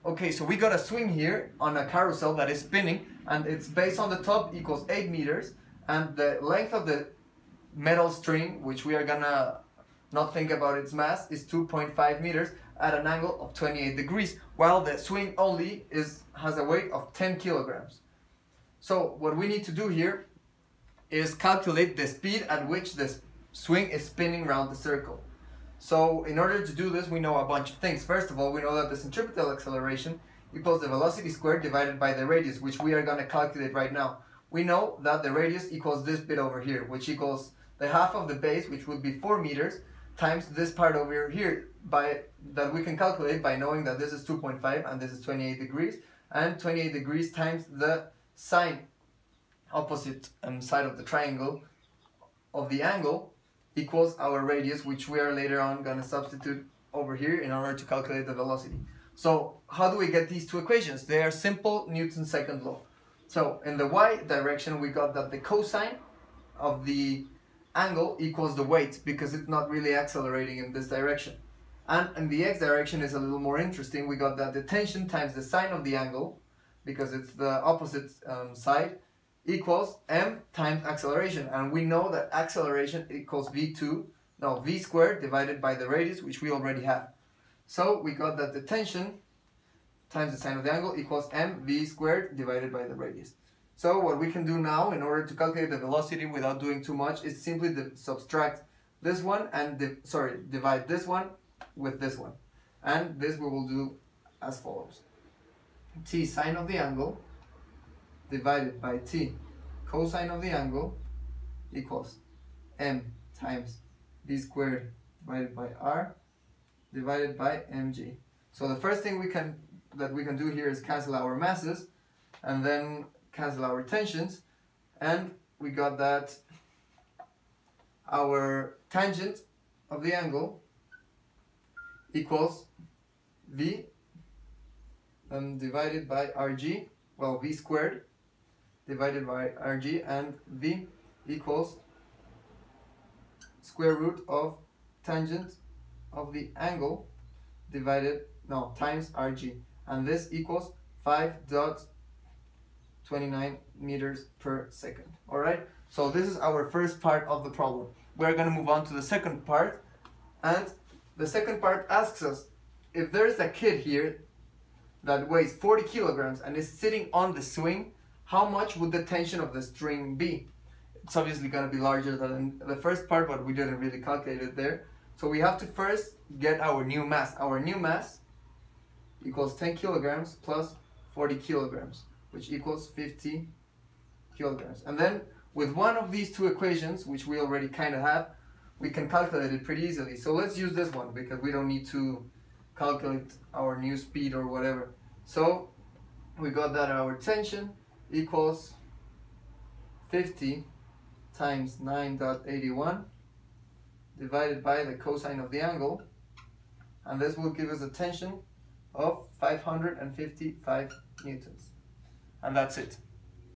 Okay, so we got a swing here on a carousel that is spinning, and its base on the top equals 8 meters, and the length of the metal string, which we are gonna not think about its mass, is 2.5 meters at an angle of 28 degrees, while the swing only has a weight of 10 kilograms. So what we need to do here is calculate the speed at which the swing is spinning around the circle. So in order to do this, we know a bunch of things. First of all, we know that the centripetal acceleration equals the velocity squared divided by the radius, which we are going to calculate right now. We know that the radius equals this bit over here, which equals the half of the base, which would be 4 meters, times this part over here, that we can calculate by knowing that this is 2.5 and this is 28 degrees, and 28 degrees times the sine opposite side of the triangle of the angle equals our radius, which we are later on going to substitute over here in order to calculate the velocity. So how do we get these two equations? They are simple Newton's second law. So in the y direction, we got that the cosine of the angle equals the weight, because it's not really accelerating in this direction. And in the x direction is a little more interesting. We got that the tension times the sine of the angle, because it's the opposite side, equals m times acceleration, and we know that acceleration equals v squared divided by the radius, which we already have. So we got that the tension times the sine of the angle equals mv squared divided by the radius. So what we can do now in order to calculate the velocity without doing too much is simply subtract this one and divide this one with this one, and this we will do as follows: t sine of the angle divided by t cosine of the angle equals m times v squared divided by r divided by mg. So the first thing we can do here is cancel our masses and then cancel our tensions, and we got that our tangent of the angle equals v divided by rg, well, v squared divided by rg, and v equals square root of tangent of the angle times rg, and this equals 5.29 meters per second. Alright, so this is our first part of the problem. We're going to move on to the second part, and the second part asks us, if there's a kid here that weighs 40 kilograms and is sitting on the swing, how much would the tension of the string be? It's obviously going to be larger than the first part, but we didn't really calculate it there. So we have to first get our new mass. Our new mass equals 10 kilograms plus 40 kilograms, which equals 50 kilograms. And then with one of these two equations, which we already kind of have, we can calculate it pretty easily. So let's use this one because we don't need to calculate our new speed or whatever. So we got that our tension equals 50 times 9.81 divided by the cosine of the angle, and this will give us a tension of 555 newtons. And that's it.